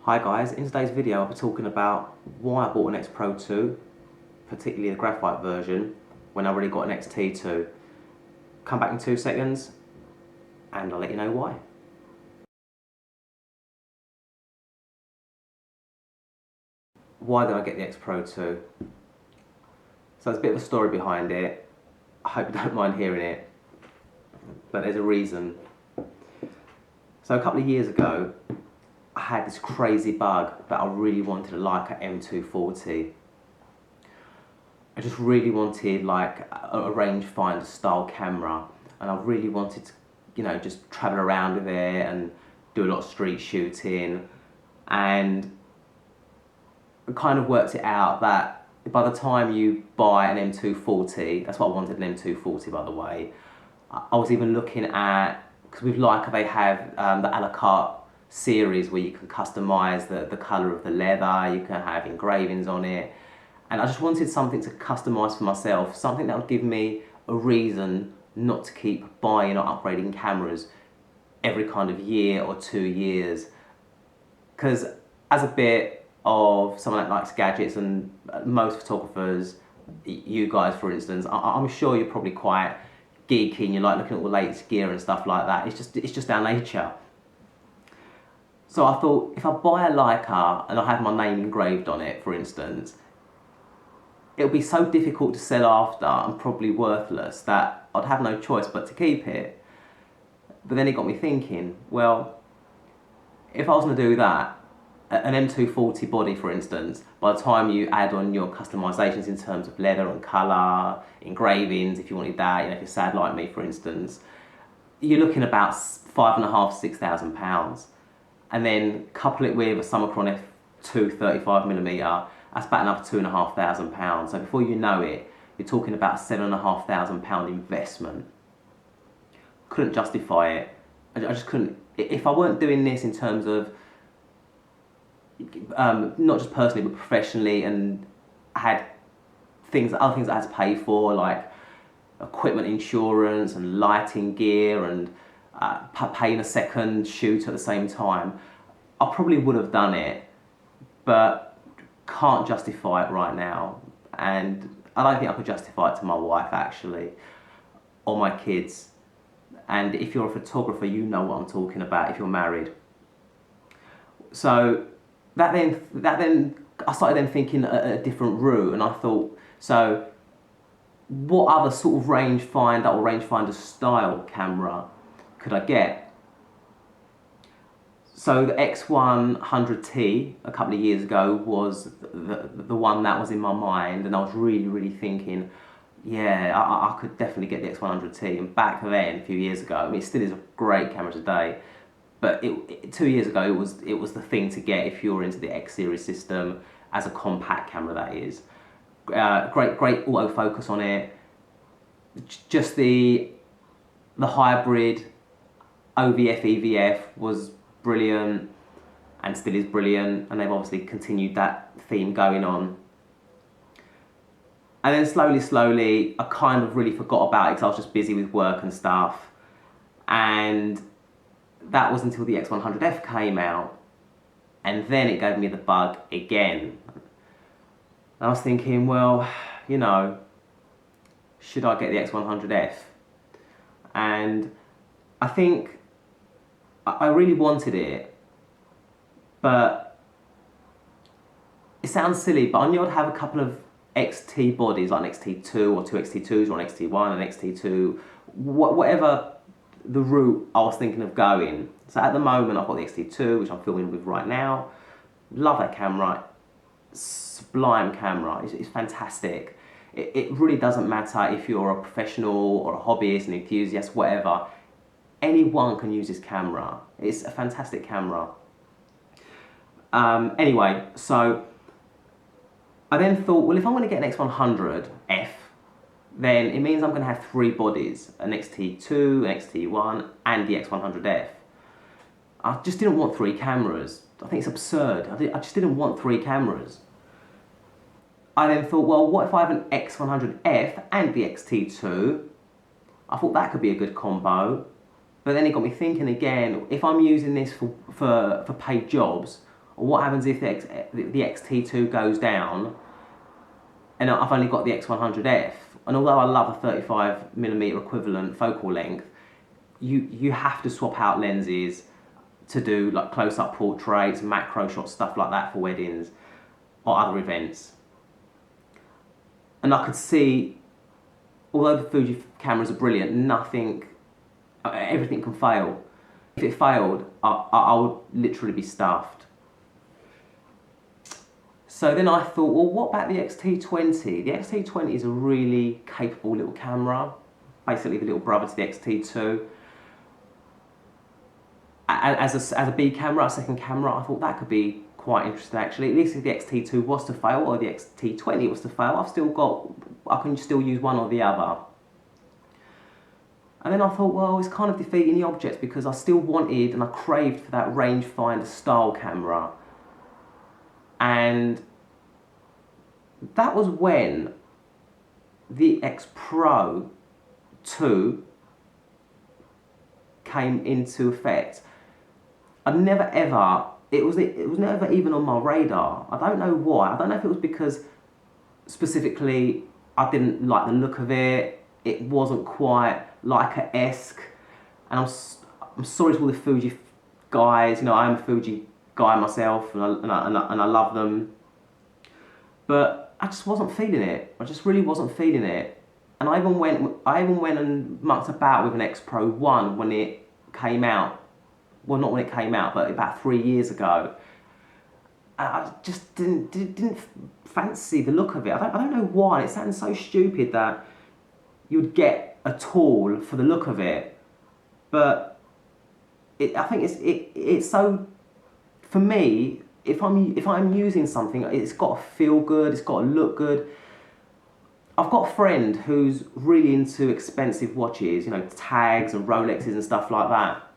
Hi guys, in today's video I'll be talking about why I bought an Xpro-2, particularly the graphite version, when I already got an xt2. Come back in 2 seconds and I'll let you know why. Why did I get the Xpro-2? So there's a bit of a story behind it. I hope you don't mind hearing it, but there's a reason. So a couple of years ago I had this crazy bug that I really wanted a Leica M240. I just really wanted like a rangefinder style camera, and I really wanted to, just travel around with it and do a lot of street shooting, and I kind of worked it out that by the time you buy an M240, that's what I wanted, an M240 by the way. I was even looking at, because with Leica they have the a la carte series where you can customize the colour of the leather, you can have engravings on it, and I just wanted something to customize for myself, something that would give me a reason not to keep buying or upgrading cameras every kind of year or 2 years. Because as a bit of someone that likes gadgets, and most photographers, you guys for instance, I'm sure you're probably quite geeky and you like looking at all the latest gear and stuff like that. It's just our nature. So I thought, if I buy a Leica and I have my name engraved on it, for instance, it'll be so difficult to sell after and probably worthless that I'd have no choice but to keep it. But then it got me thinking, well, if I was going to do that, an M240 body for instance, by the time you add on your customisations in terms of leather and colour, engravings if you wanted that, if you're sad like me for instance, you're looking about £5,500 to £6,000. And then couple it with a Summicron f2 35mm, that's about another £2,500. So before you know it, you're talking about a £7,500 investment. Couldn't justify it. I just couldn't. If I weren't doing this in terms of not just personally but professionally, and I had other things I had to pay for, like equipment insurance and lighting gear and paying a second shoot at the same time, I probably would have done it, but can't justify it right now. And I don't think I could justify it to my wife actually, or my kids. And if you're a photographer, you know what I'm talking about if you're married. So that then I started then thinking a different route, and I thought, so what other sort of rangefinder or rangefinder style camera could I get? So the X100T a couple of years ago was the one that was in my mind, and I was really thinking, yeah, I could definitely get the X100T. And back then, a few years ago, I mean, it still is a great camera today, but 2 years ago it was the thing to get if you're into the X series system as a compact camera, that is. Great autofocus on it. Just the hybrid OVF EVF was brilliant and still is brilliant, and they've obviously continued that theme going on. And then slowly I kind of really forgot about it because I was just busy with work and stuff, and that was until the X100F came out, and then it gave me the bug again. And I was thinking, well, should I get the X100F? And I think I really wanted it, but it sounds silly, but I knew I'd have a couple of XT bodies, like an xt2 or 2 xt2s or an xt1, an xt2, whatever the route I was thinking of going. So at the moment I've got the xt2, which I'm filming with right now. Love that camera, sublime camera, it's fantastic. It really doesn't matter if you're a professional or a hobbyist, an enthusiast, whatever. Anyone can use this camera. It's a fantastic camera. Anyway, so I then thought, well, if I'm going to get an X100F, then it means I'm going to have 3 bodies, an Xt2, an Xt1, and the X100F. I just didn't want 3 cameras. I think it's absurd. I just didn't want 3 cameras. I then thought, well, what if I have an X100F and the Xt2? I thought that could be a good combo. But then it got me thinking again, if I'm using this for paid jobs, Or what happens if the xt2 goes down and I've only got the X100F? And although I love a 35mm equivalent focal length, you have to swap out lenses to do like close-up portraits, macro shots, stuff like that for weddings or other events. And I could see, although the Fuji cameras are brilliant, everything can fail. If it failed, I would literally be stuffed. So then I thought, well, what about the Xt20? The Xt20 is a really capable little camera, basically the little brother to the Xt2. As a B camera, a second camera, I thought that could be quite interesting actually. At least if the Xt2 was to fail or the Xt20 was to fail, I can still use one or the other. And then I thought, well, it's kind of defeating the object because I still wanted and I craved for that rangefinder style camera. And that was when the Xpro-2 came into effect. I'd never ever, it was never even on my radar. I don't know why. I don't know if it was because specifically I didn't like the look of it. It wasn't quite Leica-esque. And I'm sorry to all the Fuji guys. You know, I am a Fuji guy myself and I love them. But I just wasn't feeling it. I just really wasn't feeling it. And I even went and mucked about with an Xpro-1 when it came out. Well, not when it came out, but about 3 years ago. I just didn't fancy the look of it. I don't know why. It sounds so stupid that you'd get a tool for the look of it, but I think it's so. For me, if I'm using something, it's got to feel good. It's got to look good. I've got a friend who's really into expensive watches, you know, tags and Rolexes and stuff like that.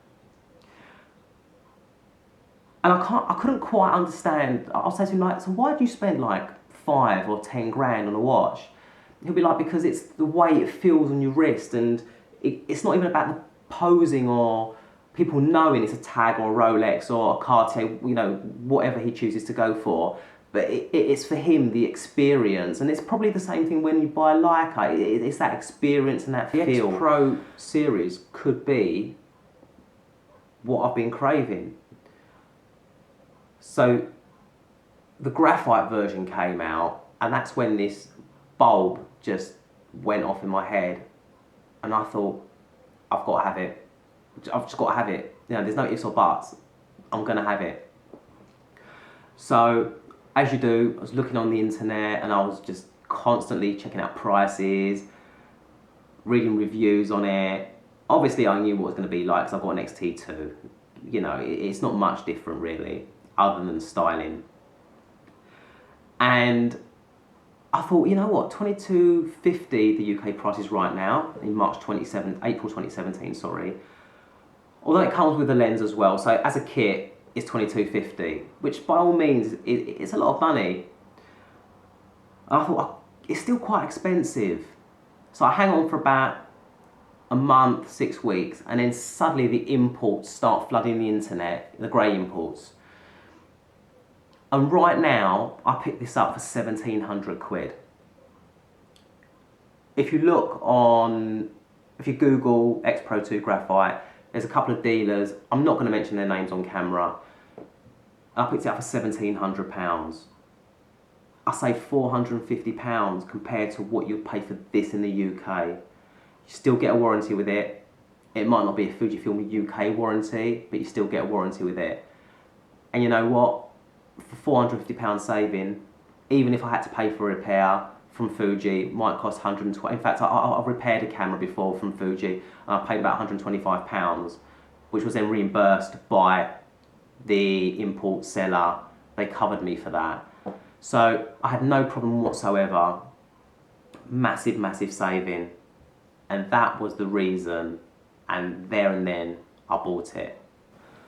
And I couldn't quite understand. I'll say to him like, so why do you spend like 5 or 10 grand on a watch? He'll be like, because it's the way it feels on your wrist, and it's not even about the posing or people knowing it's a tag or a Rolex or a Cartier, you know, whatever he chooses to go for. But it's for him the experience, and it's probably the same thing when you buy a Leica. It's that experience and that feel. The X Pro series could be what I've been craving. So the graphite version came out, and that's when this bulb just went off in my head, and I thought, I've got to have it. I've just got to have it. You know, there's no ifs or buts. I'm going to have it. So, as you do, I was looking on the internet, and I was just constantly checking out prices, reading reviews on it. Obviously, I knew what it was going to be like because I've got an Xt2. You know, it's not much different really, other than styling. And I thought, you know what, $22.50 the UK price is right now in April 2017, sorry. Although it comes with a lens as well, so as a kit it's $22.50, which by all means it's a lot of money. And I thought, it's still quite expensive. So I hang on for about a month, 6 weeks, and then suddenly the imports start flooding the internet, the grey imports. And right now, I picked this up for 1,700 quid. If you Google Xpro-2 Graphite, there's a couple of dealers. I'm not going to mention their names on camera. I picked it up for £1,700. I saved £450 compared to what you'd pay for this in the UK. You still get a warranty with it. It might not be a Fujifilm UK warranty, but you still get a warranty with it. And you know what? For £450 saving, even if I had to pay for a repair from Fuji, it might cost £120. In fact, I've repaired a camera before from Fuji, and I paid about £125, which was then reimbursed by the import seller. They covered me for that. So I had no problem whatsoever. Massive, massive saving. And that was the reason, and there and then I bought it.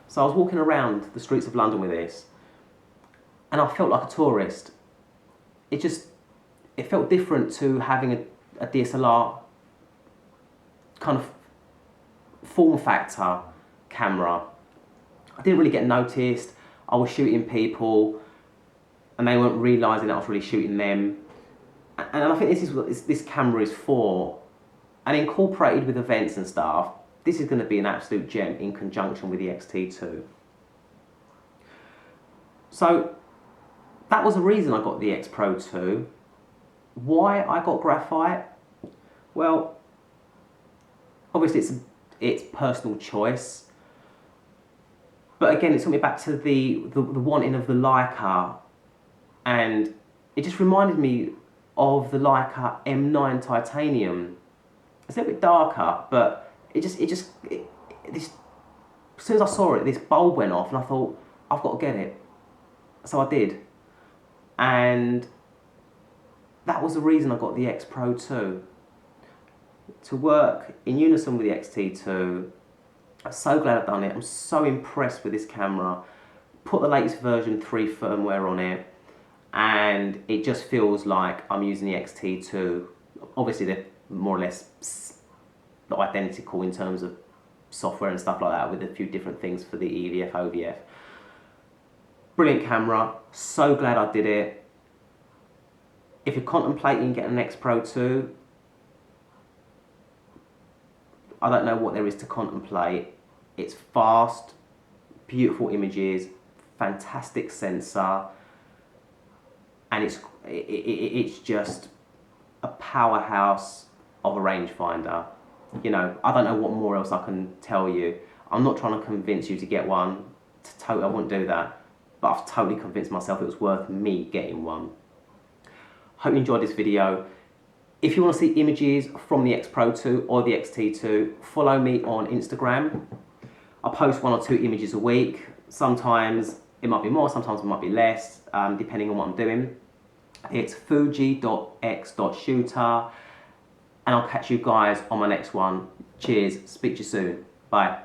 So I was walking around the streets of London with this, and I felt like a tourist. It felt different to having a DSLR kind of form factor camera. I didn't really get noticed. I was shooting people and they weren't realising that I was really shooting them. And I think this is what this camera is for. And incorporated with events and stuff, this is going to be an absolute gem in conjunction with the Xt2. So that was the reason I got the Xpro-2. Why I got graphite? Well, obviously it's personal choice. But again, it took me back to the wanting of the Leica, and it just reminded me of the Leica M9 titanium. It's a little bit darker, but this, as soon as I saw it, this bulb went off and I thought, I've got to get it. So I did. And that was the reason I got the Xpro-2. To work in unison with the Xt2. I'm so glad I've done it. I'm so impressed with this camera. Put the latest version 3 firmware on it, and it just feels like I'm using the Xt2. Obviously they're more or less identical in terms of software and stuff like that, with a few different things for the EVF, OVF. Brilliant camera, so glad I did it. If you're contemplating getting an Xpro-2, I don't know what there is to contemplate. It's fast, beautiful images, fantastic sensor, and it's just a powerhouse of a rangefinder. You know, I don't know what more else I can tell you. I'm not trying to convince you to get one. I wouldn't do that. But I've totally convinced myself it was worth me getting one. Hope you enjoyed this video. If you want to see images from the Xpro-2 or the Xt2, follow me on Instagram. I post 1 or 2 images a week. Sometimes it might be more, sometimes it might be less, depending on what I'm doing. It's fuji.x.shooter, and I'll catch you guys on my next one. Cheers, speak to you soon. Bye.